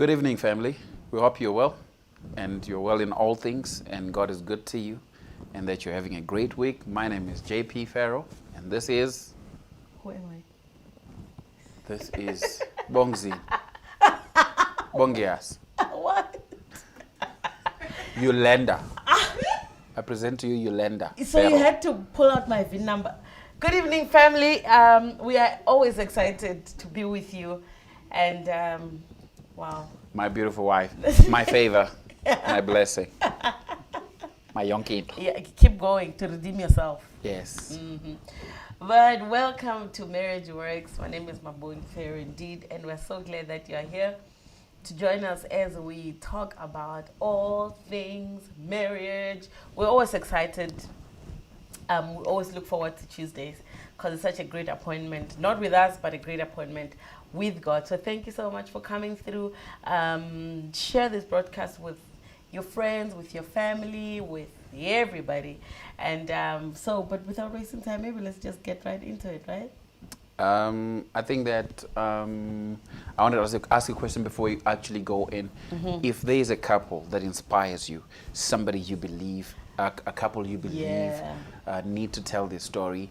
Good evening, family. We hope you're well and you're well in all things and God is good to you and that you're having a great week. My name is JP Fero and this is... Who am I? This is Bongzi. Bongias. What? Yolanda. I present to you Yolanda. So Fero. you had to pull out my VIN number. Good evening, family. We are always excited to be with you. And, wow. My beautiful wife. My favor. My blessing. My young kid. Yeah, keep going to redeem yourself. Yes. But welcome to Marriage Works. My name is Mabongi, Fero indeed. And we're so glad that you are here to join us as we talk about all things marriage. We're always excited. We always look forward to Tuesdays because it's such a great appointment, not with us, but a great appointment with God. So thank you so much for coming through. Share this broadcast with your friends, with your family, with everybody. And but without wasting time, maybe let's just get right into it, right? I think that I wanted to ask you a question before you actually go in. If there is a couple that inspires you, somebody you believe, a couple you believe need to tell their story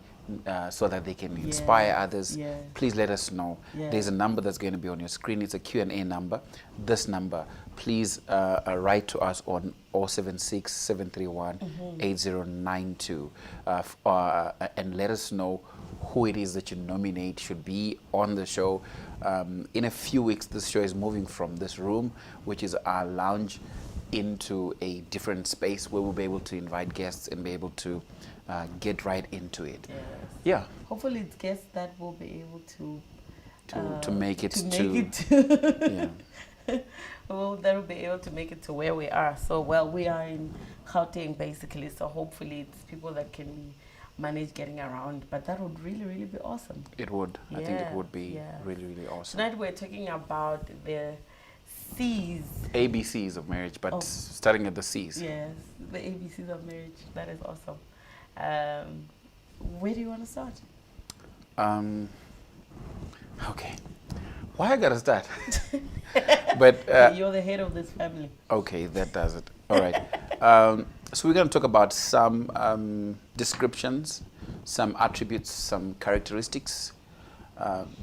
so that they can inspire others, please let us know. There's a number that's going to be on your screen. It's a Q&A number. This number, please write to us on 076 731 8092 and let us know who it is that you nominate should be on the show. In a few weeks, this show is moving from this room, which is our lounge, into a different space where we'll be able to invite guests and be able to get right into it. Yes. Yeah. Hopefully it's guests that will be able to make it yeah. Well, they'll be able to make it to where we are. So, well, we are in Gauteng basically, so hopefully it's people that can manage getting around, but that would really, really be awesome. It would. I think it would be really, really awesome. Tonight we're talking about the C's. ABCs of marriage, but starting at the C's. Yes, the ABCs of marriage. That is awesome. Where do you want to start? Okay. Why I gotta start? But you're the head of this family. Okay, that does it. All right. So we're going to talk about some descriptions, some attributes, some characteristics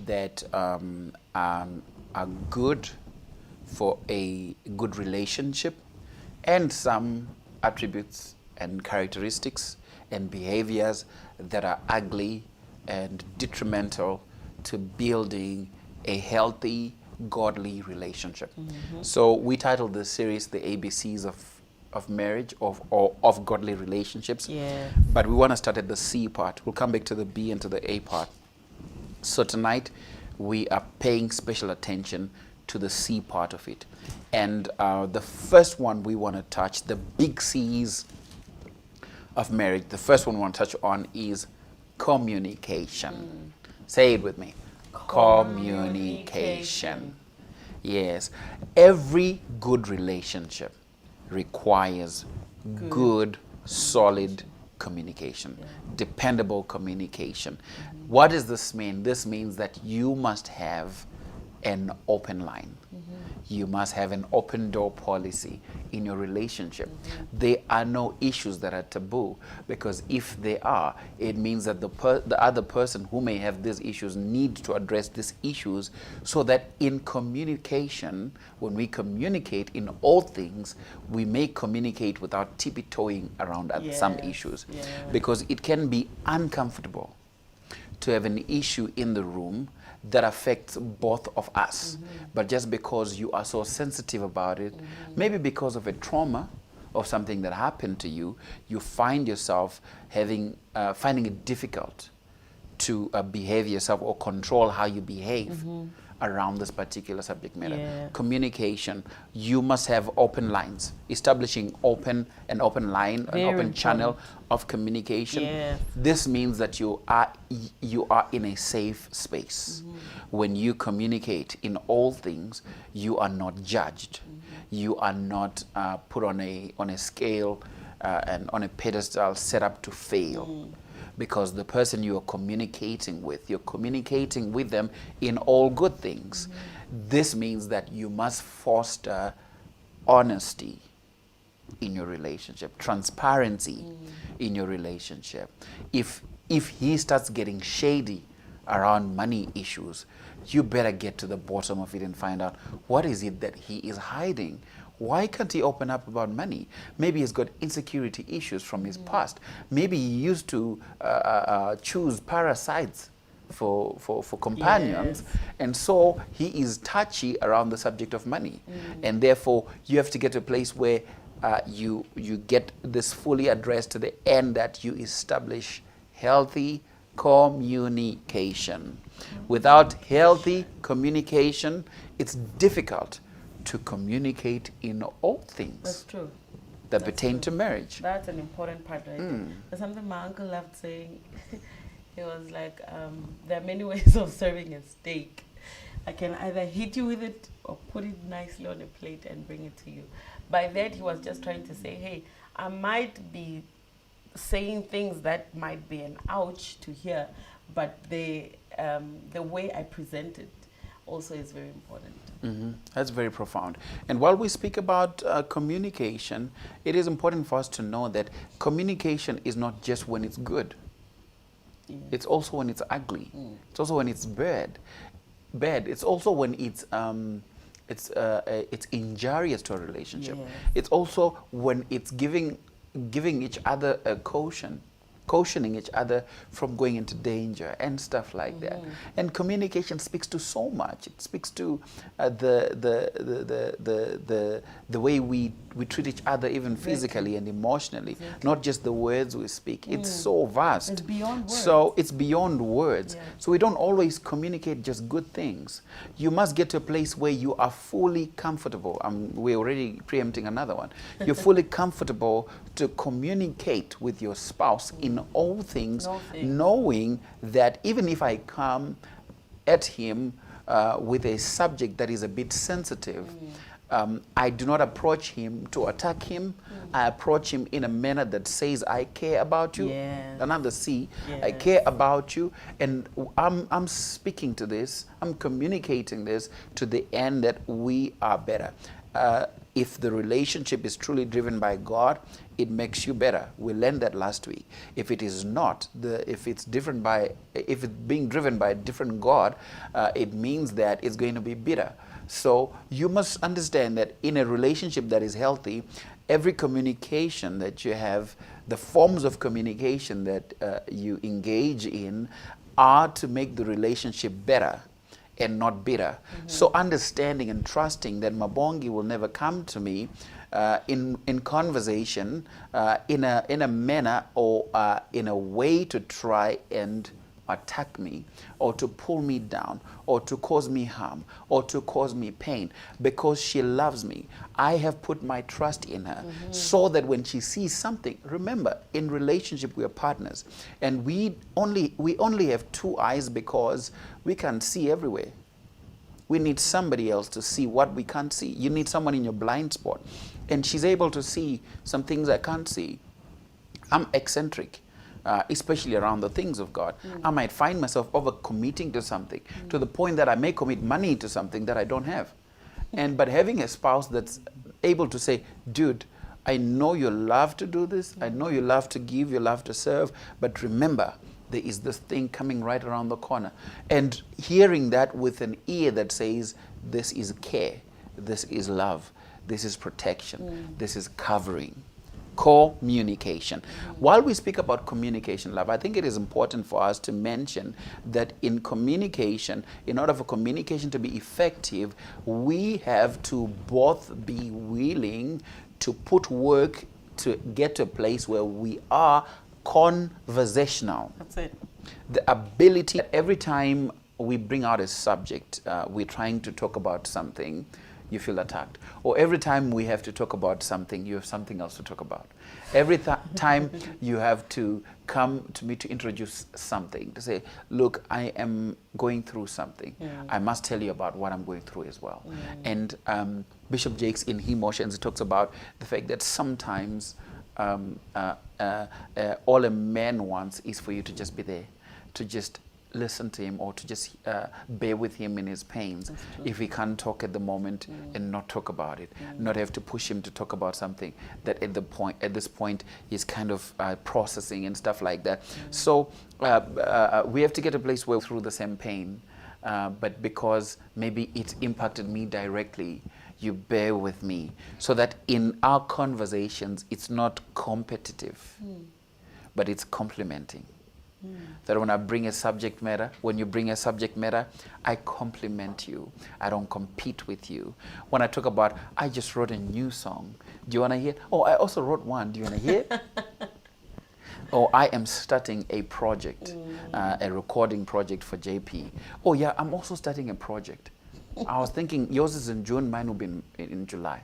that are good for a good relationship, and some attributes and characteristics and behaviors that are ugly and detrimental to building a healthy, godly relationship. So we titled this series The ABCs of Marriage, of godly relationships. But we want to start at the C part. We'll come back to the B and to the A part. So tonight we are paying special attention to the C part of it. And the first one we want to touch, the big C's of marriage, the first one we want to touch on is communication. Say it with me. Communication. Yes. Every good relationship requires good, solid communication, dependable communication. What does this mean? This means that you must have an open line. You must have an open door policy in your relationship. There are no issues that are taboo, because if they are, it means that the other person who may have these issues need to address these issues, so that in communication, when we communicate in all things, we may communicate without tippy-toeing around some issues, because it can be uncomfortable to have an issue in the room that affects both of us. But just because you are so sensitive about it, maybe because of a trauma of something that happened to you, you find yourself finding it difficult to behave yourself or control how you behave around this particular subject matter. Communication, you must have open lines, establishing an open line, an open channel of communication. This means that you are in a safe space. When you communicate in all things, you are not judged. You are not put on a scale and on a pedestal set up to fail. because the person you are communicating with, you're communicating with them in all good things. This means that you must foster honesty in your relationship, transparency in your relationship. If he starts getting shady around money issues, you better get to the bottom of it and find out what is it that he is hiding. Why can't he open up about money? Maybe he's got insecurity issues from his past. Maybe he used to choose parasites for companions, and so he is touchy around the subject of money. And therefore, you have to get to a place where you get this fully addressed to the end that you establish healthy communication. Without healthy communication, it's difficult to communicate in all things. That's true. That pertain to marriage. That's an important part, right? There's something my uncle loved saying. He was like, there are many ways of serving a steak. I can either hit you with it or put it nicely on a plate and bring it to you. By that, he was just trying to say, hey, I might be saying things that might be an ouch to hear, but the way I present it also is very important. That's very profound. And while we speak about communication, it is important for us to know that communication is not just when it's good. It's also when it's ugly. It's also when it's bad. It's also when it's injurious to a relationship. It's also when it's giving each other a cautioning each other from going into danger and stuff like that. And communication speaks to so much. It speaks to the way we treat each other, even physically and emotionally, not just the words we speak. It's so vast. It's beyond words. So it's beyond words. So we don't always communicate just good things. You must get to a place where you are fully comfortable. We're already preempting another one. You're fully comfortable to communicate with your spouse in all things, knowing that even if I come at him with a subject that is a bit sensitive, I do not approach him to attack him. I approach him in a manner that says, I care about you. Another C, I care about you. And I'm speaking to this, I'm communicating this to the end that we are better. If the relationship is truly driven by God, it makes you better. We learned that last week. If it is not, if it's being driven by a different God, it means that it's going to be bitter. So you must understand that in a relationship that is healthy, every communication that you have, the forms of communication that you engage in are to make the relationship better and not bitter. So understanding and trusting that Mabongi will never come to me in conversation in a manner or in a way to try and attack me or to pull me down or to cause me harm or to cause me pain, because she loves me. I have put my trust in her so that when she sees something, remember, in relationship we are partners, and we only have two eyes because we can't see everywhere. We need somebody else to see what we can't see. You need someone in your blind spot, and she's able to see some things I can't see. I'm eccentric. Especially around the things of God. I might find myself over-committing to something to the point that I may commit money to something that I don't have. But having a spouse that's able to say, dude, I know you love to do this, I know you love to give, you love to serve, but remember, there is this thing coming right around the corner. And hearing that with an ear that says, this is care, this is love, this is protection, this is covering. Communication. While we speak about communication, love, I think it is important for us to mention that in communication, in order for communication to be effective, we have to both be willing to put work to get to a place where we are conversational. That's it. The ability, every time we bring out a subject, we're trying to talk about something, you feel attacked. Or every time we have to talk about something, you have something else to talk about. Every time you have to come to me to introduce something, to say, look, I am going through something. I must tell you about what I'm going through as well. And Bishop Jakes in He Motions talks about the fact that sometimes all a man wants is for you to just be there, to just listen to him, or to just bear with him in his pains. If he can't talk at the moment, and not talk about it, not have to push him to talk about something that at this point he's kind of processing and stuff like that. So we have to get a place where we're through the same pain, but because maybe it impacted me directly, you bear with me, so that in our conversations it's not competitive, but it's complementing. That when you bring a subject matter, I compliment you. I don't compete with you. When I talk about, I just wrote a new song. Do you want to hear? Oh, I also wrote one. Do you want to hear? Or I am starting a project, a recording project for JP. Oh yeah, I'm also starting a project. I was thinking yours is in June, mine will be in July.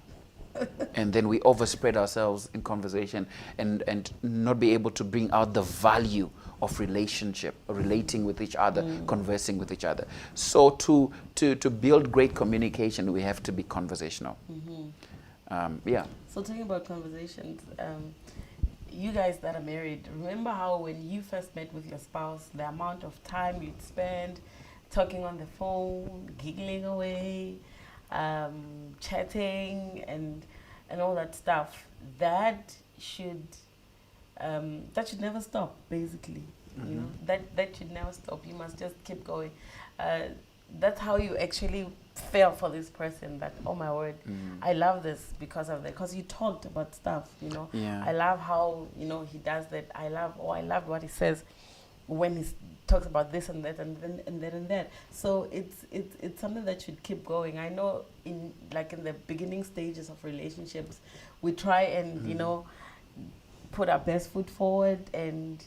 And then we overspread ourselves in conversation and not be able to bring out the value of relationship, relating with each other, conversing with each other. So to build great communication, we have to be conversational. Yeah. So talking about conversations, you guys that are married, remember how when you first met with your spouse, the amount of time you'd spend talking on the phone, giggling away, chatting and all that stuff, that should never stop, basically. You know, that should never stop. You must just keep going. That's how you actually feel for this person, that, oh my word, I love this because of that, because you talked about stuff, you know. I love how, you know, he does that. I loved what he says when he talks about this and that and then and that and that. So it's something that should keep going. I know in the beginning stages of relationships, we try and you know, put our best foot forward, and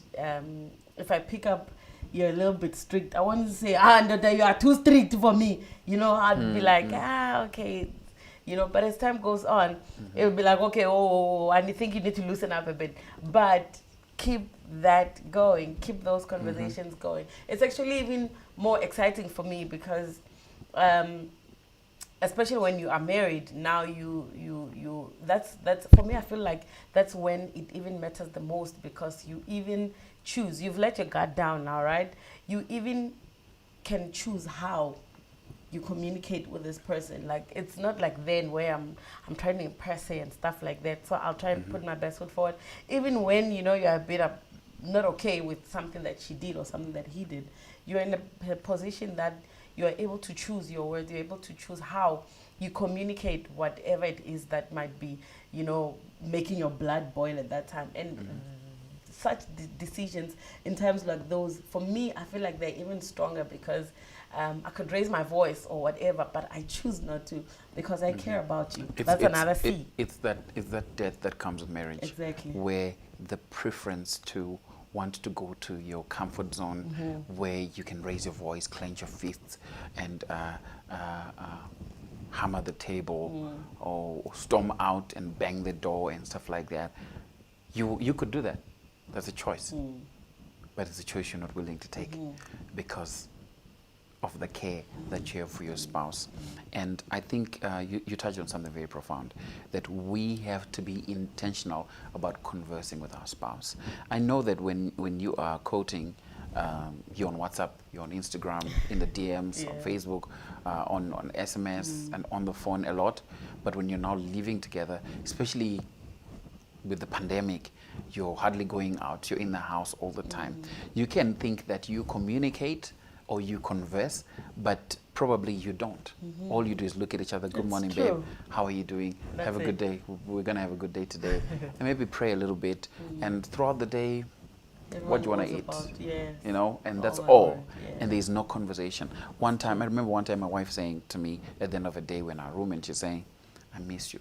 if I pick up, you're a little bit strict, I want to say, Ndota, you are too strict for me, you know. I'd be like, okay, you know. But as time goes on, it'll be like, okay, oh, and I think you need to loosen up a bit, but keep that going, keep those conversations going. It's actually even more exciting for me because especially when you are married now, you that's for me, I feel like that's when it even matters the most, because you even choose, you've let your guard down now, right? You even can choose how you communicate with this person. Like, it's not like then where I'm trying to impress her and stuff like that. So I'll try and put my best foot forward, even when, you know, you're a bit not okay with something that she did or something that he did. You're in a position that you're able to choose your words. You're able to choose how you communicate whatever it is that might be, you know, making your blood boil at that time. And such decisions in times like those, for me, I feel like they're even stronger, because I could raise my voice or whatever, but I choose not to, because I care about you. That's another C. It's that depth that comes with marriage. Exactly. Where the preference to want to go to your comfort zone, where you can raise your voice, clench your fists, and hammer the table, or storm out and bang the door and stuff like that. You could do that. That's a choice. But it's a choice you're not willing to take because of the care that you have for your spouse. And I think you touched on something very profound, that we have to be intentional about conversing with our spouse. I know that when you are quoting, you're on WhatsApp, you're on Instagram, in the DMs, on Facebook, on SMS, and on the phone a lot. But when you're now living together, especially with the pandemic, you're hardly going out, you're in the house all the time. You can think that you communicate or you converse, but probably you don't. All you do is look at each other, good morning, babe, how are you doing? Have a good day. We're going to have a good day today. And maybe pray a little bit. And throughout the day, what do you want to eat? You know, and that's all. And there's no conversation. I remember one time my wife saying to me at the end of a day, when our room, and she's saying, I miss you.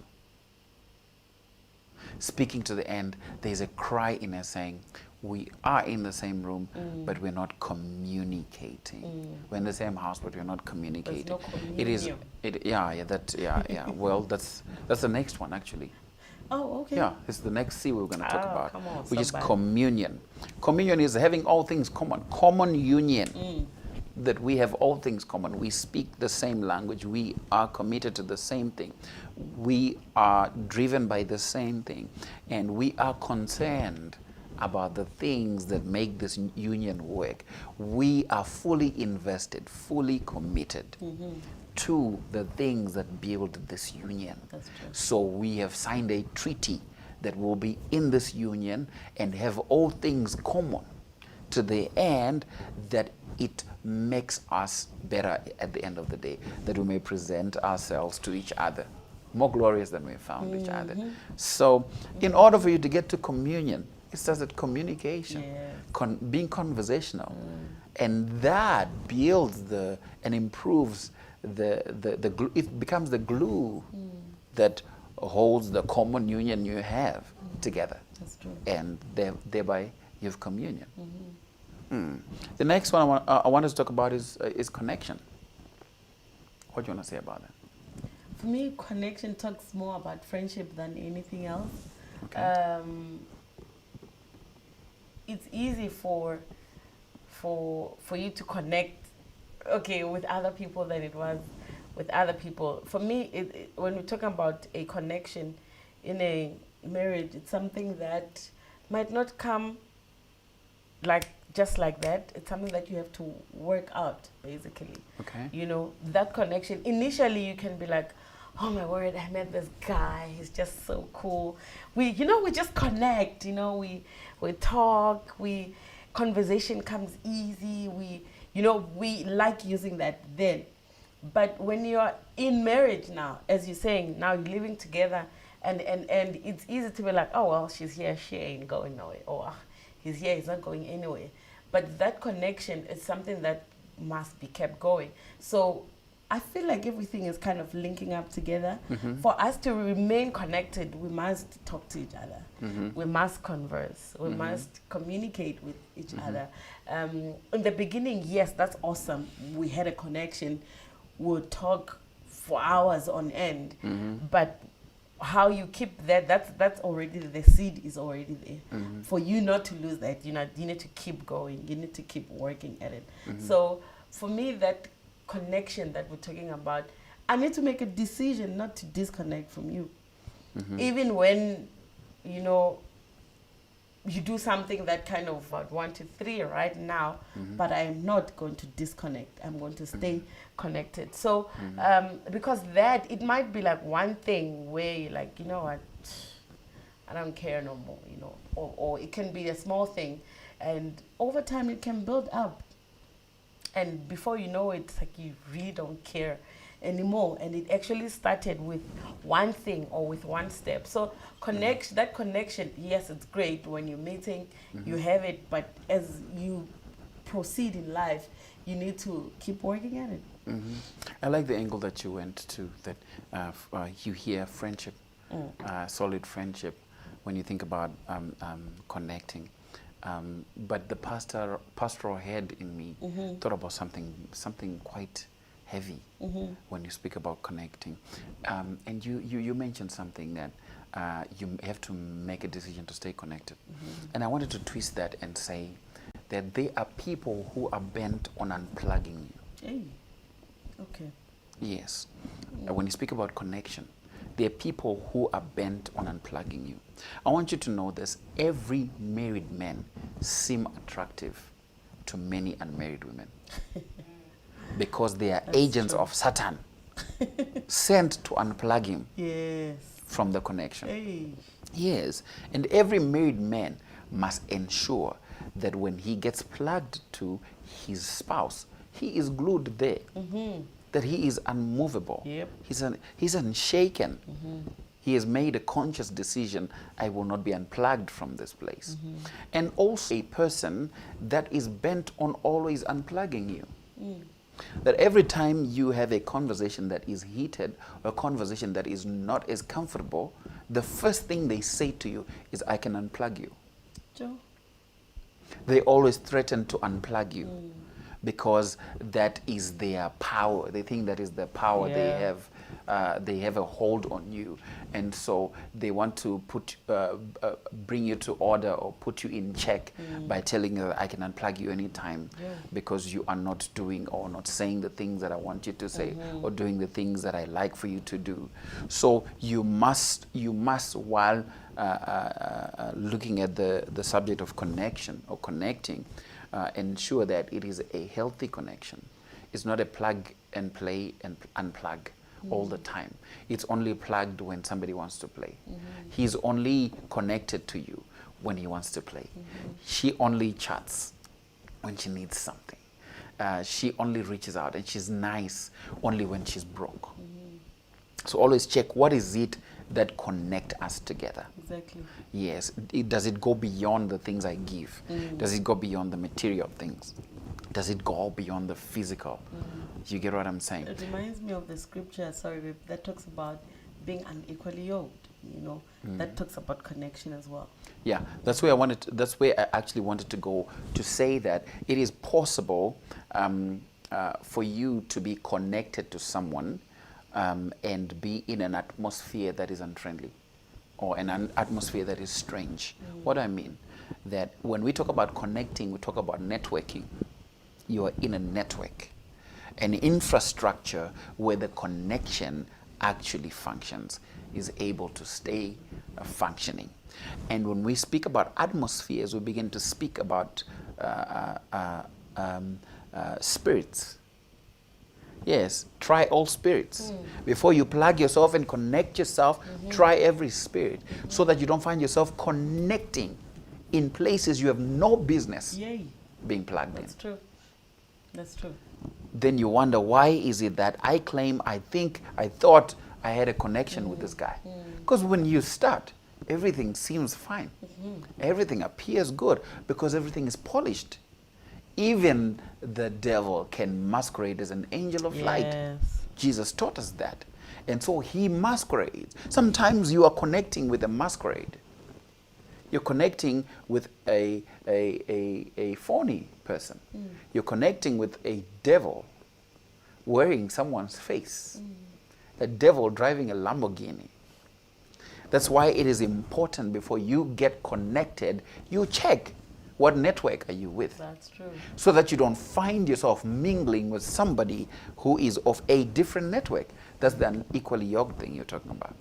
Speaking to the end, there's a cry in her saying, we are in the same room, but we're not communicating. We're in the same house, but we're not communicating. No Well, that's the next one, actually. Oh, okay. Yeah, it's the next C we're going to talk about, come on, which is communion. Communion is having all things common. Common union. that we have all things common. We speak the same language. We are committed to the same thing. We are driven by the same thing. And we are concerned about the things that make this union work. We are fully invested, fully committed to the things that build this union. That's true. So we have signed a treaty that will be in this union and have all things common to the end that it makes us better at the end of the day, that we may present ourselves to each other more glorious than we found each other. So in order for you to get to communion, it starts at communication, being conversational. And that builds and improves it becomes the glue that holds the common union you have together. That's true. And thereby you have communion. The next one I want us to talk about is connection. What do you want to say about that? For me, connection talks more about friendship than anything else. Okay. It's easy for you to connect, with other people than it was with other people. For me, when we're talking about a connection in a marriage, it's something that might not come just like that. It's something that you have to work out, basically. Okay. You know, that connection. Initially, you can be like, oh my word, I met this guy. He's just so cool. We just connect. We talk. Conversation comes easy. We like using that then. But when you're in marriage now, as you're saying, now you're living together, and it's easy to be like, oh well, she's here, she ain't going nowhere, or he's here, he's not going anywhere. But that connection is something that must be kept going. So I feel like everything is kind of linking up together. For us to remain connected, we must talk to each other. We must converse. We must communicate with each other. In the beginning, yes, that's awesome. We had a connection. We'll talk for hours on end. But how you keep that's already, the seed is already there. For you not to lose that, you need to keep going. You need to keep working at it. So for me, that connection that we're talking about, I need to make a decision not to disconnect from you. Even when, you do something that kind of 1, 2, 3 right now, but I'm not going to disconnect. I'm going to stay connected. So, because it might be like one thing where you're like, you know what, I don't care no more, or it can be a small thing, and over time it can build up. And before you know it, it's like you really don't care anymore. And it actually started with one thing or with one step. So that connection, yes, it's great when you're meeting, you have it, but as you proceed in life, you need to keep working at it. I like the angle that you went to, that you hear friendship, solid friendship, when you think about connecting. But the pastoral head in me thought about something quite heavy when you speak about connecting. And you mentioned something that you have to make a decision to stay connected. And I wanted to twist that and say that there are people who are bent on unplugging you. Hey. Okay. Yes. When you speak about connection, there are people who are bent on unplugging you. I want you to know this. Every married man seems attractive to many unmarried women because they are agents of Satan sent to unplug him from the connection. Hey. Yes. And every married man must ensure that when he gets plugged to his spouse, he is glued there. That he is unmovable. Yep. He's unshaken. He has made a conscious decision, I will not be unplugged from this place. And also a person that is bent on always unplugging you. That every time you have a conversation that is heated, or a conversation that is not as comfortable, the first thing they say to you is, I can unplug you. Joe. They always threaten to unplug you. Because that is their power. They think that is the power they have they have a hold on you, and so they want to bring you to order or put you in check by telling you that I can unplug you anytime because you are not doing or not saying the things that I want you to say or doing the things that I like for you to do. So you must while looking at the subject of connection or connecting, ensure that it is a healthy connection. It's not a plug and play and unplug all the time. It's only plugged when somebody wants to play. He's only connected to you when he wants to play. She only chats when she needs something. She only reaches out, and she's nice only when she's broke. So always check, what is it that connect us together? Exactly. Yes. Does it go beyond the things I give? Does it go beyond the material things? Does it go beyond the physical? You get what I'm saying? It reminds me of the scripture, sorry, that talks about being unequally yoked, you know. That talks about connection as well. Yeah, that's where I actually wanted to go, to say that it is possible for you to be connected to someone and be in an atmosphere that is unfriendly or an atmosphere that is strange. What do I mean? That when we talk about connecting, we talk about networking. You are in a network, an infrastructure where the connection actually functions, is able to stay functioning. And when we speak about atmospheres, we begin to speak about spirits. Yes, try all spirits. Before you plug yourself and connect yourself, try every spirit so that you don't find yourself connecting in places you have no business being plugged in. That's true. That's true. Then you wonder, why is it that I thought I had a connection with this guy? Because when you start, everything seems fine. Everything appears good because everything is polished. Even the devil can masquerade as an angel of light. Jesus taught us that. And so he masquerades. Sometimes you are connecting with a masquerade. You're connecting with a phony person. You're connecting with a devil wearing someone's face. A devil driving a Lamborghini. That's why it is important, before you get connected, you check, what network are you with? That's true. So that you don't find yourself mingling with somebody who is of a different network. That's the unequally yoked thing you're talking about.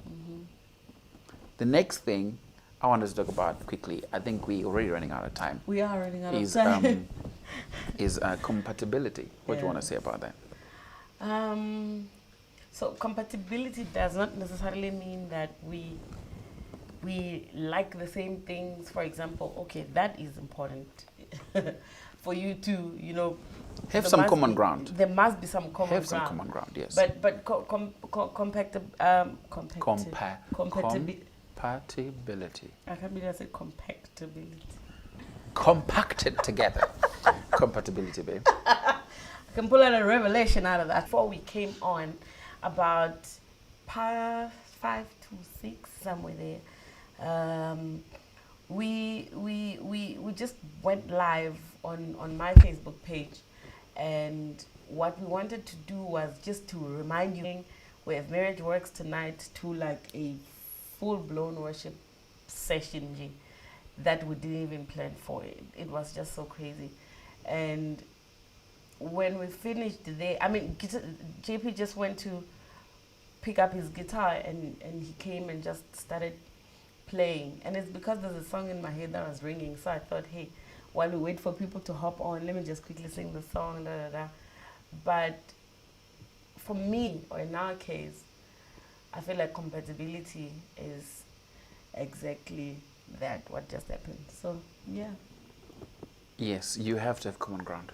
The next thing I want us to talk about quickly, I think we're already running out of time. We are running out of time. Is compatibility. What do you want to say about that? So compatibility does not necessarily mean that we like the same things. For example, okay, that is important for you to, you know, have some common ground. There must be some common ground. Have some common ground, yes. But compatibility. Compatibility. I can't believe I said compactability. Compacted together. Compatibility, babe. I can pull out a revelation out of that. Before we came on, about 5 to 6, somewhere there, we just went live on my Facebook page, and what we wanted to do was just to remind you, where Marriage Works tonight, to like a full-blown worship session that we didn't even plan for. It was just so crazy. And when we finished there, I mean, JP just went to pick up his guitar, and he came and just started playing. And it's because there's a song in my head that was ringing, so I thought, hey, while we wait for people to hop on, let me just quickly sing the song, da, da, da. But for me, or in our case, I feel like compatibility is exactly that, what just happened. So, yeah. Yes, you have to have common ground.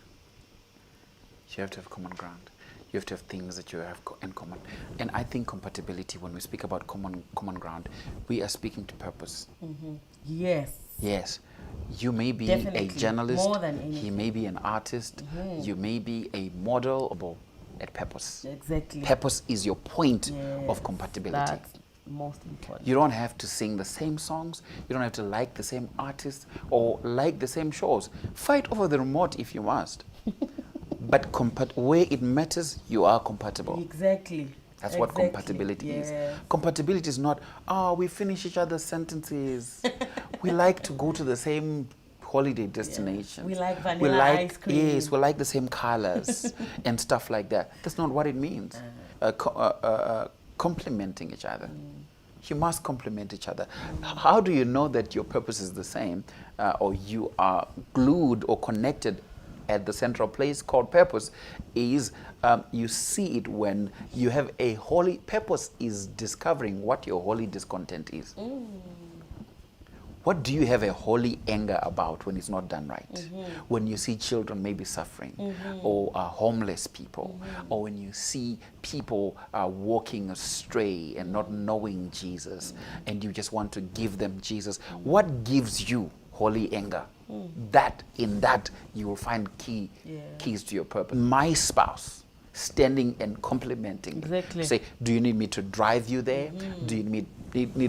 You have to have common ground. You have to have things that you have in common. And I think compatibility, when we speak about common ground, we are speaking to purpose. Yes. Yes. You may be Definitely. a journalist. More than anything. He may be an artist. You may be a model at purpose. Exactly. Purpose is your point of compatibility. That's most important. You don't have to sing the same songs. You don't have to like the same artists or like the same shows. Fight over the remote if you must. But where it matters, you are compatible. Exactly. That's what Exactly. compatibility is. Yes. Compatibility is not, oh, we finish each other's sentences. We like to go to the same holiday destinations. We like vanilla ice cream. Yes, we like the same colors and stuff like that. That's not what it means. Complementing each other. You must complement each other. How do you know that your purpose is the same, or you are glued or connected at the central place called purpose? Is you see it when you have a holy purpose, is discovering what your holy discontent is. What do you have a holy anger about when it's not done right? When you see children maybe suffering, or homeless people, or when you see people walking astray and not knowing Jesus, and you just want to give them Jesus, what gives you holy anger? That in that you will find keys to your purpose. My spouse standing and complimenting. Exactly. Say, do you need me to drive you there? Do you need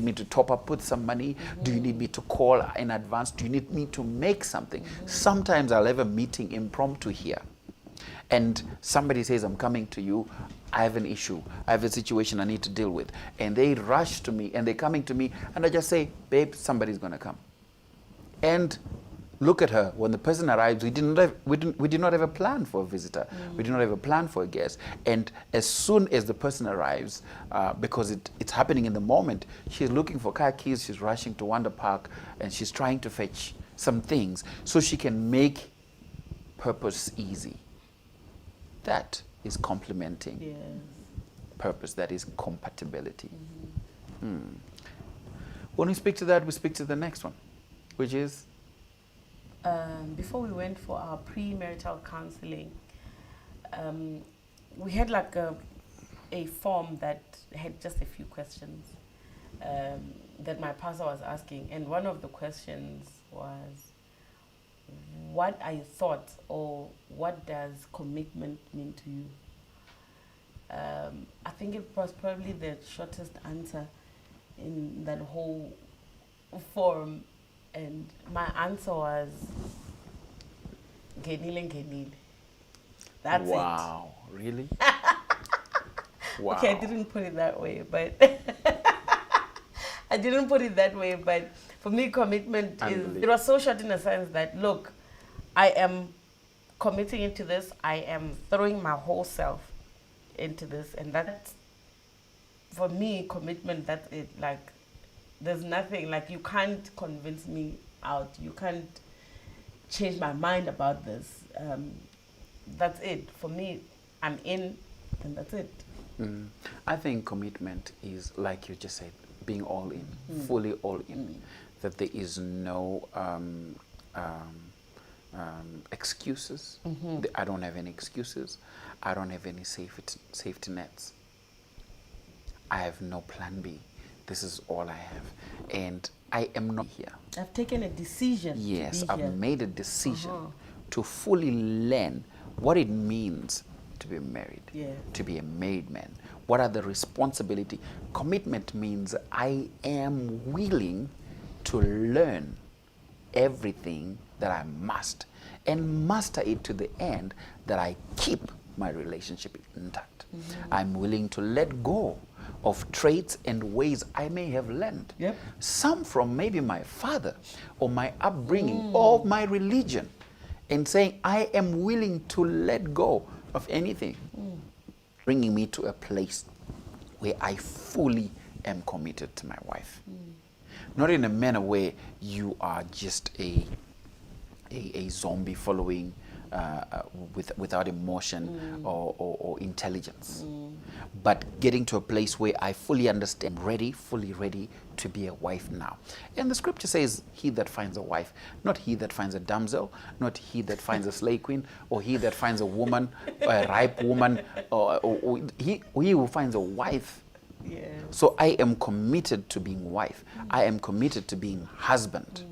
me to top up with some money? Do you need me to call in advance? Do you need me to make something? Sometimes I'll have a meeting impromptu here, and somebody says, I'm coming to you, I have an issue, I have a situation I need to deal with, and they rush to me and they're coming to me, and I just say, babe, somebody's gonna come. And look at her. When the person arrives, we did not have a plan for a visitor. We did not have a plan for a guest. And as soon as the person arrives, because it's happening in the moment, she's looking for car keys, she's rushing to Wonder Park, and she's trying to fetch some things so she can make purpose easy. That is complementing purpose. That is compatibility. When we speak to that, we speak to the next one, which is? Before we went for our premarital counseling, we had like a form that had just a few questions that my pastor was asking. And one of the questions was, what are your thoughts, or what does commitment mean to you? I think it was probably the shortest answer in that whole forum. And my answer was, Genile. That's it. Wow, really? Wow. Okay, I didn't put it that way, but but for me, commitment is, it was so short in a sense that, look, I am committing into this, I am throwing my whole self into this, and that's, for me, commitment, that's it. Like, there's nothing, like, you can't convince me out. You can't change my mind about this. That's it. For me, I'm in, and that's it. I think commitment is, like you just said, being all in, fully all in. That there is no excuses. I don't have any excuses. I don't have any safety nets. I have no plan B. This is all I have. And I am not here. I've taken a decision. Yes, to be I've here. made a decision to fully learn what it means to be married, to be a married man. What are the responsibility? Commitment means I am willing to learn everything that I must, and master it to the end that I keep my relationship intact. I'm willing to let go of traits and ways I may have learned. Some from maybe my father or my upbringing or my religion, and saying I am willing to let go of anything, bringing me to a place where I fully am committed to my wife. Not in a manner where you are just a zombie following without emotion or intelligence, but getting to a place where I fully understand, fully ready to be a wife now. And the scripture says, he that finds a wife, not he that finds a damsel, not he that finds a slave queen, or he that finds a woman, or a ripe woman, or he who finds a wife. So I am committed to being wife. I am committed to being husband.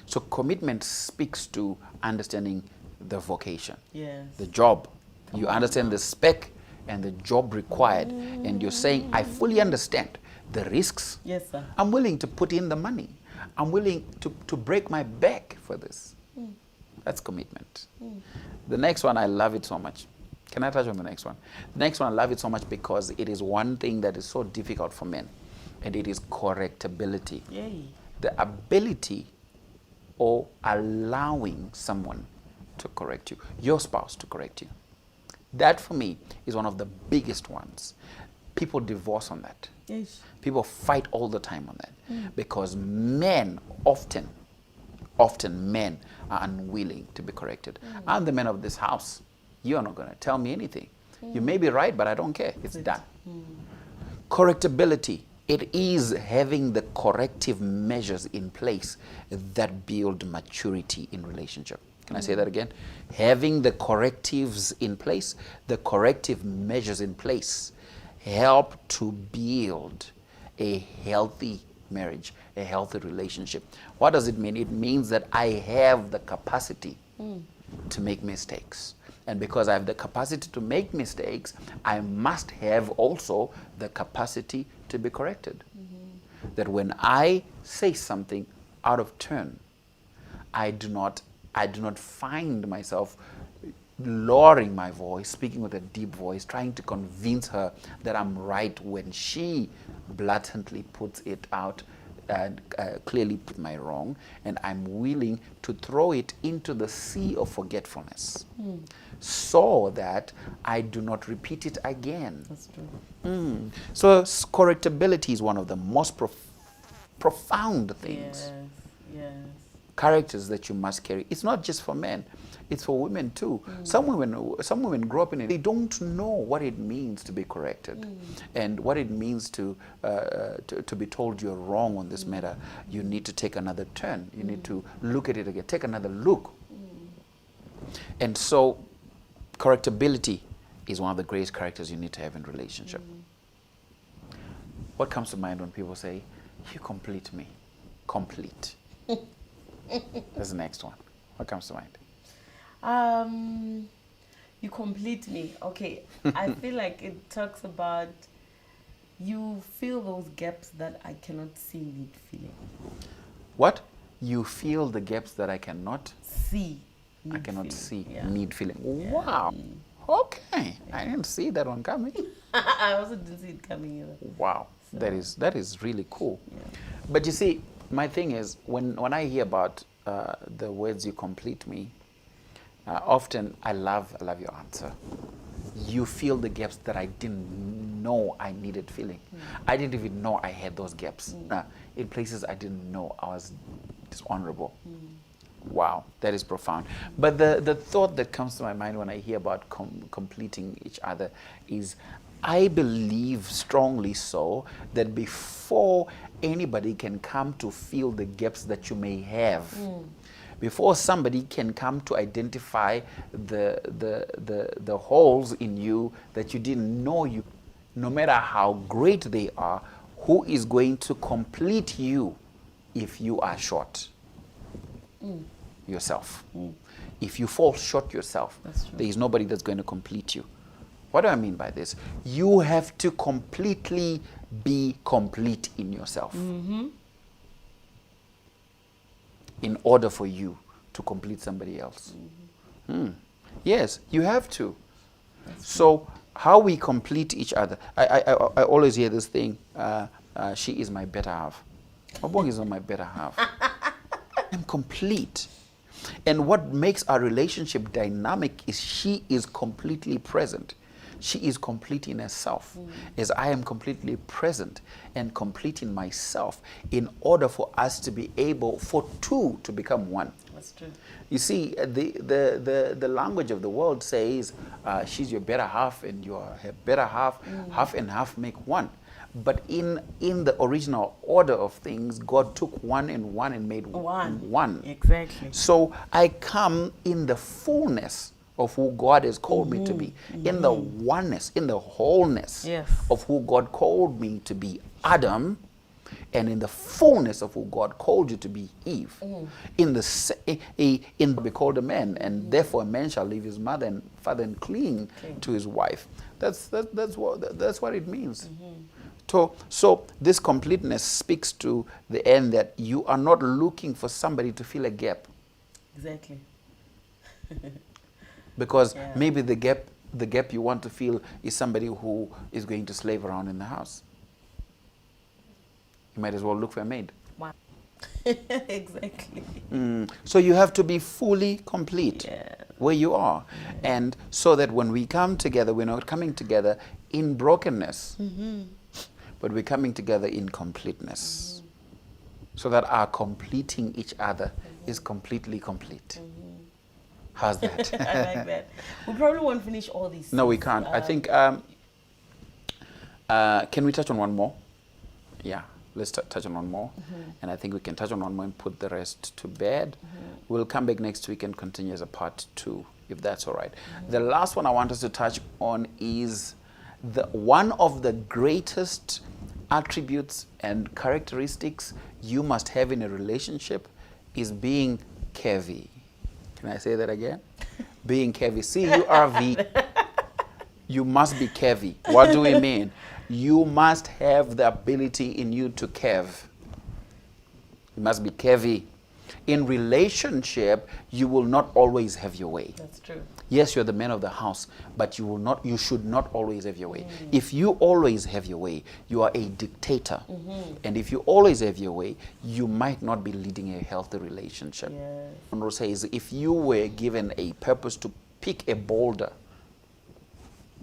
So commitment speaks to understanding the vocation, the job. You understand the spec and the job required, and you're saying, I fully understand the risks. Yes, sir. I'm willing to put in the money. I'm willing to break my back for this. That's commitment. The next one, I love it so much. Can I touch on the next one? The next one, I love it so much because it is one thing that is so difficult for men, and it is correctability. Yay. The ability or allowing someone to correct you, your spouse to correct you. That for me is one of the biggest ones. People divorce on that. Yes. People fight all the time on that because men often men are unwilling to be corrected. I'm the man of this house. You're not going to tell me anything. You may be right, but I don't care. It's done. Correctability. It is having the corrective measures in place that build maturity in relationship. Can I say that again? Having the correctives in place, the corrective measures in place help to build a healthy marriage, a healthy relationship. What does it mean? It means that I have the capacity to make mistakes. And because I have the capacity to make mistakes, I must have also the capacity to be corrected. That when I say something out of turn, I do not find myself lowering my voice, speaking with a deep voice, trying to convince her that I'm right when she blatantly puts it out and clearly put my wrong, and I'm willing to throw it into the sea of forgetfulness so that I do not repeat it again. That's true. So correctability is one of the most profound things. Yes. Characters that you must carry. It's not just for men, it's for women too. Some women grow up in it. They don't know what it means to be corrected and what it means to be told you're wrong on this matter. You need to take another turn. You need to look at it again. Take another look. And so correctability is one of the greatest characters you need to have in relationship. What comes to mind when people say, you complete me? Complete. That's the next one. What comes to mind? You complete me. Okay. I feel like it talks about you fill those gaps that I cannot see need filling. What? You fill the gaps that I cannot see. I cannot see Yeah. need filling. Yeah. Wow. Okay. I didn't see that one coming. I also didn't see it coming either. Wow. So, that is really cool. Yeah. But you see, my thing is when I hear about the words you complete me, often I love your answer. You fill the gaps that I didn't know I needed filling. I didn't even know I had those gaps. In places I didn't know I was dishonorable. Wow, that is profound. But the thought that comes to my mind when I hear about completing each other is, I believe strongly so that before anybody can come to fill the gaps that you may have, before somebody can come to identify the holes in you that you didn't know you, no matter how great they are, who is going to complete you if you are short? Yourself. If you fall short yourself, there is nobody that's going to complete you. What do I mean by this? You have to completely be complete in yourself in order for you to complete somebody else. Yes, you have to. So how we complete each other. I always hear this thing, she is my better half. Mabongi is not my better half. I'm complete. And what makes our relationship dynamic is she is completely present. She is complete in herself, as I am completely present and complete in myself, in order for us to be able, for two to become one. That's true. You see, the language of the world says, she's your better half and you're her better half, half and half make one. But in the original order of things, God took one and made one. Exactly. So I come in the fullness of who God has called me to be, in the oneness, in the wholeness of who God called me to be, Adam, and in the fullness of who God called you to be, Eve. In be called a man, and therefore a man shall leave his mother and father and cling to his wife. That's what it means. So this completeness speaks to the end that you are not looking for somebody to fill a gap. Exactly. Because maybe the gap the gap you want to fill is somebody who is going to slave around in the house. You might as well look for a maid. Wow. Exactly. So you have to be fully complete where you are. And so that when we come together, we're not coming together in brokenness, but we're coming together in completeness. So that our completing each other is completely complete. How's that? I like that. We probably won't finish all these. No, we can't. I think, can we touch on one more? Yeah, let's touch on one more. And I think we can touch on one more and put the rest to bed. We'll come back next week and continue as a part 2, if that's all right. The last one I want us to touch on is one of the greatest attributes and characteristics you must have in a relationship is being curvy. Can I say that again? Being curvy. C-U-R-V. You must be curvy. What do we mean? You must have the ability in you to curve. You must be curvy. In relationship, you will not always have your way. That's true. Yes, you're the man of the house, but you should not always have your way. If you always have your way, you are a dictator. And if you always have your way, you might not be leading a healthy relationship. Yes. Monroe says, if you were given a purpose to pick a boulder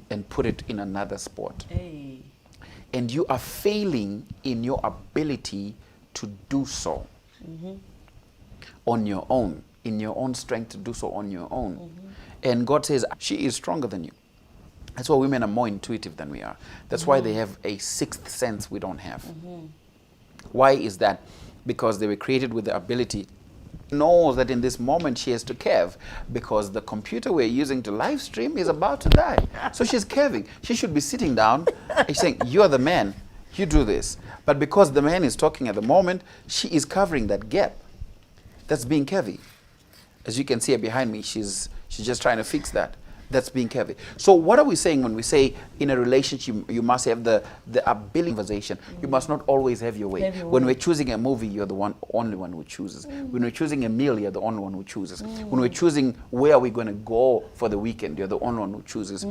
and put it in another spot, Hey. and you are failing in your ability to do so on your own, in your own strength to do so on your own. And God says, she is stronger than you. That's why women are more intuitive than we are. That's why they have a sixth sense we don't have. Why is that? Because they were created with the ability knows that in this moment she has to curve because the computer we're using to live stream is about to die. So she's curving. She should be sitting down and saying, you're the man, you do this. But because the man is talking at the moment, she is covering that gap. That's being curvy. As you can see her behind me, she's just trying to fix that. That's being curvy. So what are we saying when we say in a relationship you must have the ability conversation? You must not always have your way. When we're choosing a movie, you're the only one who chooses. When we're choosing a meal, you're the only one who chooses. When we're choosing where are we going to go for the weekend, you're the only one who chooses.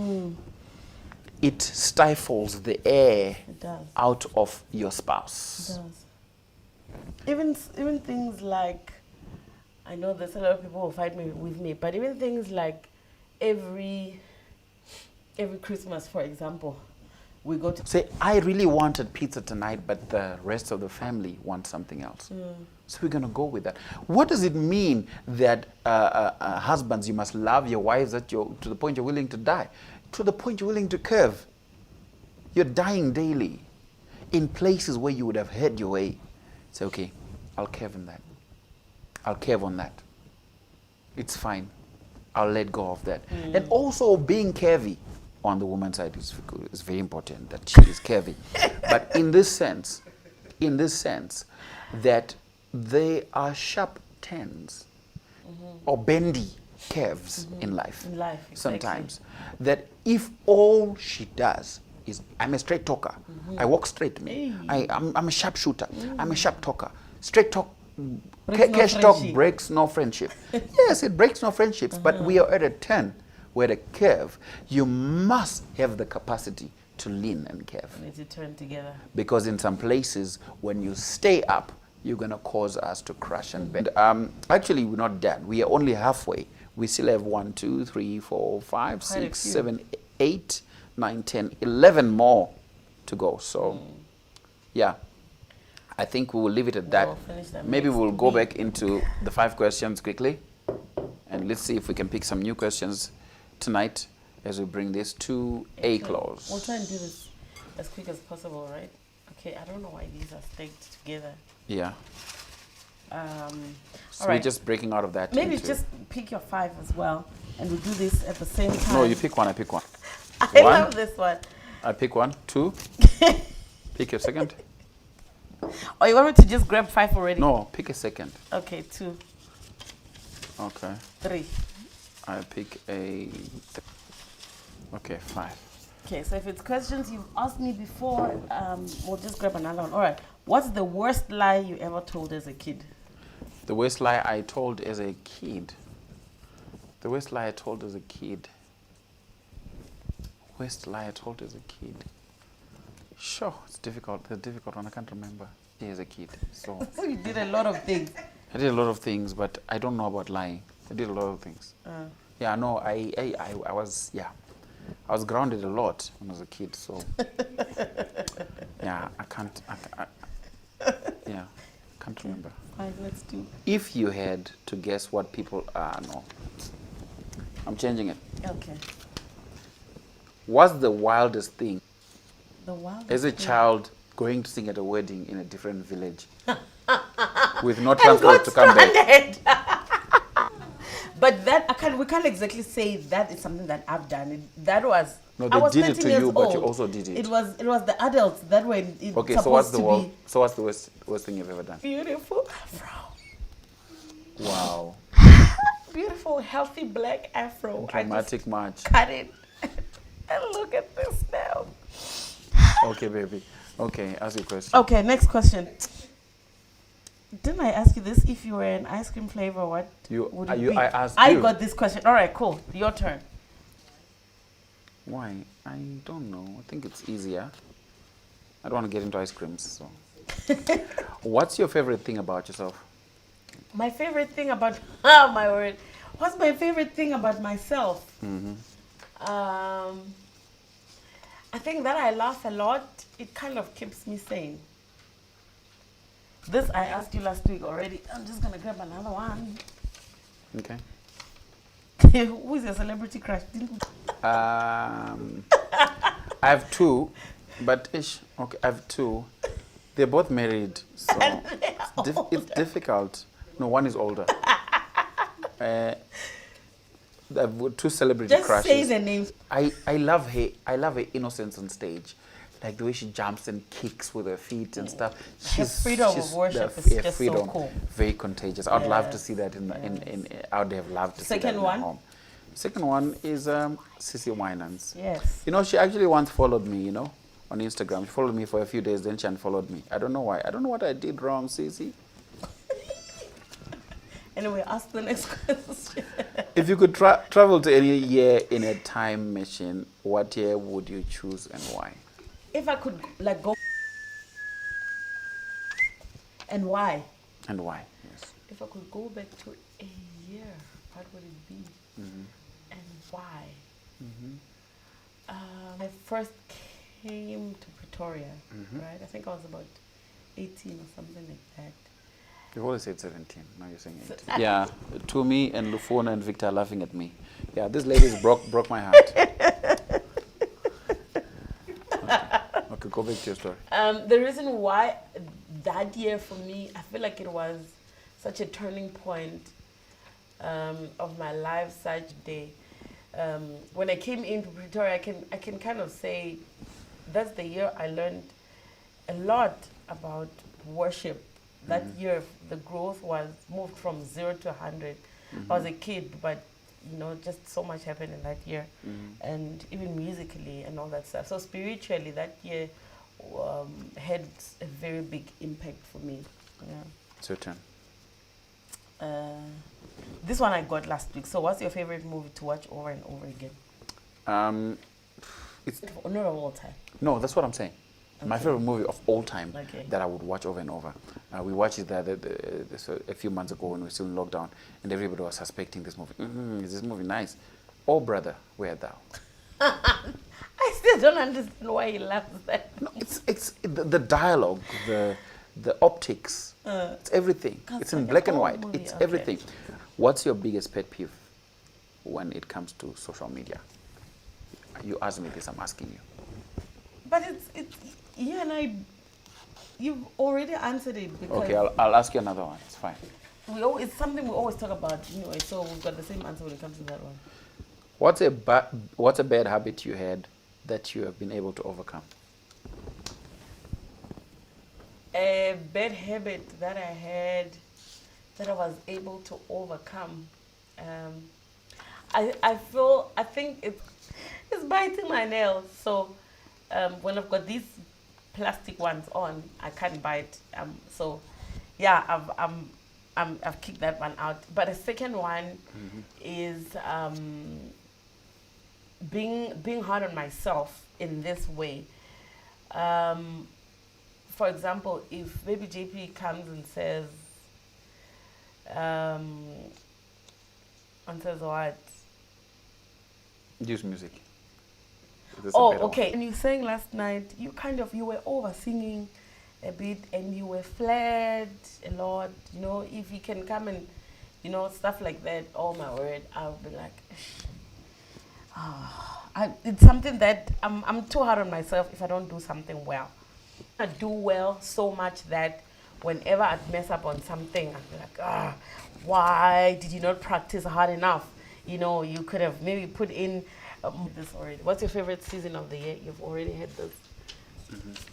It stifles the air out of your spouse. It does. Even things like, I know there's a lot of people who fight with me, but even things like every Christmas, for example, we go to say, I really wanted pizza tonight, but the rest of the family wants something else. So we're going to go with that. What does it mean that husbands, you must love your wives to the point you're willing to die? To the point you're willing to curve. You're dying daily in places where you would have had your way. Say, okay, I'll curve in that. I'll curve on that. It's fine. I'll let go of that. And also being curvy on the woman's side is very important that she is curvy. But in this sense, that they are sharp turns or bendy curves in life. In life, exactly. Sometimes. That if all she does is, I'm a straight talker. I walk straight. I'm a sharp shooter. I'm a sharp talker. Straight talk. Cash talk breaks no friendship. Yes, it breaks no friendships, but we are at a turn, we're at a curve. You must have the capacity to lean and curve. We need to turn together. Because in some places, when you stay up, you're going to cause us to crash and bend. Actually, we're not done. We are only halfway. We still have 1, 2, 3, 4, 5, 6, 7, 8, 9, 10, 11 more to go. So, yeah. I think we will leave it at that. Maybe we'll go back into the 5 questions quickly. And let's see if we can pick some new questions tonight as we bring this to a close. We'll try and do this as quick as possible, right? Okay, I don't know why these are staked together. Yeah. So right. we're just breaking out of that. Maybe just pick your 5 as well. And we'll do this at the same time. No, you pick one, I pick one. I love this one. I pick 1, 2. Pick your second. Or you want me to just grab 5 already? No, pick a second. Okay, 2. Okay. 3. I pick a... Okay, 5. Okay, so if it's questions you've asked me before, we'll just grab another one. All right. What's the worst lie you ever told as a kid? The worst lie I told as a kid? The worst lie I told as a kid? Worst lie I told as a kid. Sure, it's difficult. It's a difficult one. I can't remember. As a kid, so So you did a lot of things. I did a lot of things, but I don't know about lying. I did a lot of things. Yeah, no, I was, yeah, I was grounded a lot when I was a kid. So yeah, I can't remember. Fine, let's do. If you had to guess what people are, no, I'm changing it. Okay. What's the wildest thing The wildest as a thing. child going to sing at a wedding in a different village with no And transport got to come back? stranded. But that we can't exactly say that is something that I've done. That was No, I they was did it 13 to years you, but you old. also did it. It was the adults that were Okay, supposed to be so what's the worst thing you've ever done? beautiful afro, Wow, beautiful healthy black afro. I dramatic march. just cut it, and look at this now. Okay, baby. Okay, ask your question. Okay, next question. Didn't I ask you this? If you were an ice cream flavor, what would it be? I asked I you. got this question. All right, cool. Your turn. Why? I don't know. I think it's easier. I don't want to get into ice creams. So, what's your favorite thing about yourself? My favorite thing about oh my word, what's my favorite thing about myself? I think that I laugh a lot. It kind of keeps me sane. This I asked you last week already. I'm just gonna grab another one. Okay. Who is your celebrity crush? I have two, but okay, I have two. They're both married, so it's difficult. No, one is older. I have two celebrity Just crushes. say the names. I love her. I love her innocence on stage, like the way she jumps and kicks with her feet and stuff. Her freedom of worship is just so cool. Very contagious. I'd love to Yes, see that in. I would have loved to see that Second in one? my home. Second one is Sissy Winans. Yes. You know, she actually once followed me. You know, on Instagram. She followed me for a few days, then she unfollowed me. I don't know why. I don't know what I did wrong, Sissy. Anyway, ask the next question. If you could travel to any year in a time machine, what year would you choose and why? If I could like go and why? And why? Yes. If I could go back to a year, what would it be? And why? I first came to Pretoria, right? I think I was about 18 or something like that. You've always said 17. Now you're saying 18. Yeah, Tumi and Lufona and Victor are laughing at me. Yeah, these ladies broke my heart. Okay, go back to your story. The reason why that year for me, I feel like it was such a turning point of my life, such day. When I came into Pretoria, I can kind of say that's the year I learned a lot about worship. That year, the growth was moved from 0 to 100. I was a kid, but you know, just so much happened in that year, and even musically and all that stuff. So spiritually, that year had a very big impact for me. Yeah. It's your turn. This one I got last week. So, what's your favorite movie to watch over and over again? It's Not of all time. no, that's what I'm saying. My Okay. favorite movie of all time Okay. that I would watch over and over. We watched it a few months ago when we were still in lockdown, and everybody was suspecting this movie. Is this movie nice? Oh, brother, where thou? I still don't understand why he loves that. No, it's the dialogue, the optics. It's everything. It's It's in like a black and whole white. movie, It's okay. everything. What's your biggest pet peeve when it comes to social media? You asked me this. I'm asking you. But it's you and I. You've already answered it because Okay, I'll ask you another one. It's fine. it's something we always talk about anyway. So we've got the same answer when it comes to that one. What's a bad habit you had that you have been able to overcome? A bad habit that I had that I was able to overcome. I think it's biting my nails. So when I've got these plastic ones on, I can't bite. So yeah, I've kicked that one out. But the second one is being hard on myself in this way. For example, if maybe JP comes um, and says what? Use music. Oh, okay. And you sang last night, you were over singing a bit and you were flat a lot. If you can come and, stuff like that, oh my word, I'll be like, it's something that I'm too hard on myself if I don't do something well. I do well so much that whenever I mess up on something, I'll be like, why did you not practice hard enough? You could have maybe put in this already. What's your favorite season of the year? You've already had this.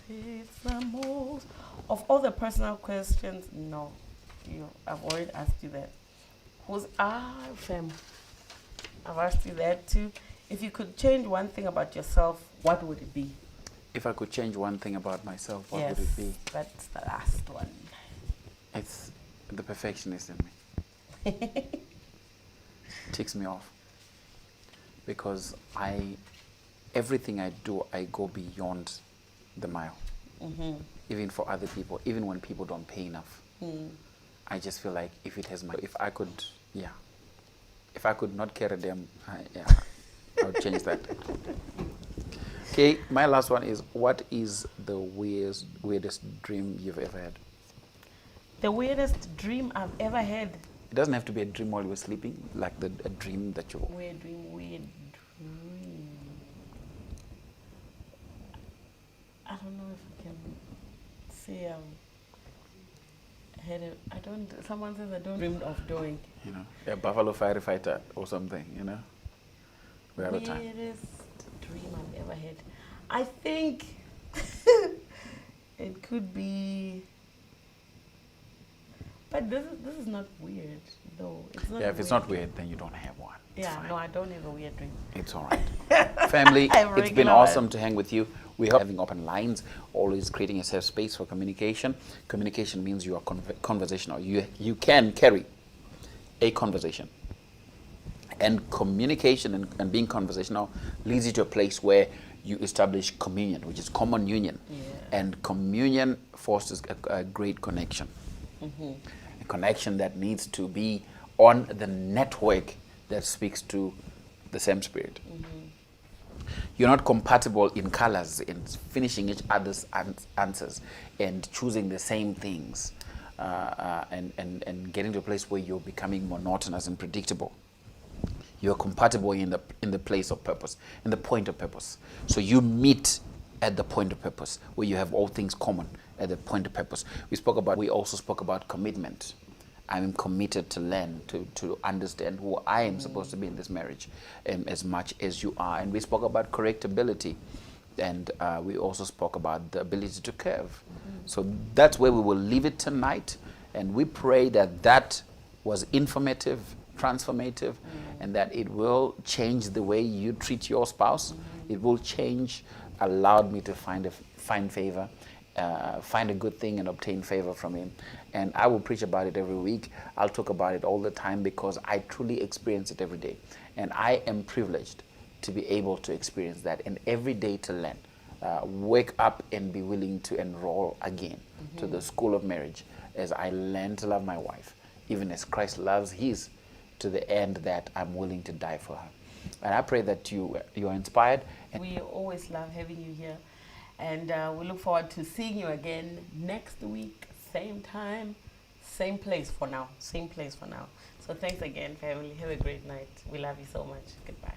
It's the most. Of all the personal questions, no. I've already asked you that. Fam. I've asked you that too. If you could change one thing about yourself, what would it be? If I could change one thing about myself, what Yes, would it be? that's the last one. It's the perfectionist in me. Ticks me off. Because everything I do, I go beyond the mile. Even for other people, even when people don't pay enough. I just feel like if I could not carry them, I would change that. Okay, my last one is, what is the weirdest dream you've ever had? The weirdest dream I've ever had. It doesn't have to be a dream while you were sleeping, like a dream that you... Weird dream. I don't know if I can say someone says I don't dream of doing. A buffalo firefighter or something, We're out of time. Weirdest dream I've ever had. I think it could be, but this is not weird though. It's not. Yeah, if it's not weird, then you don't have one. Yeah, no, I don't have a weird dream. It's all right. Family, it's been awesome to hang with you. We are having open lines, always creating a safe space for communication. Communication means you are conversational. You can carry a conversation. And communication and being conversational leads you to a place where you establish communion, which is common union. Yeah. And communion fosters a great connection. A connection that needs to be on the network that speaks to the same spirit. You're not compatible in colors, in finishing each other's answers and choosing the same things and getting to a place where you're becoming monotonous and predictable. You're compatible in the place of purpose, in the point of purpose. So you meet at the point of purpose, where you have all things common at the point of purpose. We also spoke about commitment. I'm committed to learn, to understand who I am supposed to be in this marriage, as much as you are. And we spoke about correctability, and we also spoke about the ability to curve. So that's where we will leave it tonight, and we pray that was informative, transformative, and that it will change the way you treat your spouse. It will change, allowed me to find favor, find a good thing and obtain favor from him. And I will preach about it every week. I'll talk about it all the time because I truly experience it every day. And I am privileged to be able to experience that, and every day to learn. Wake up and be willing to enroll again to the school of marriage as I learn to love my wife, even as Christ loves his, to the end that I'm willing to die for her. And I pray that you are inspired. And we always love having you here. And we look forward to seeing you again next week, same time, same place for now. Same place for now. So thanks again, family. Have a great night. We love you so much. Goodbye.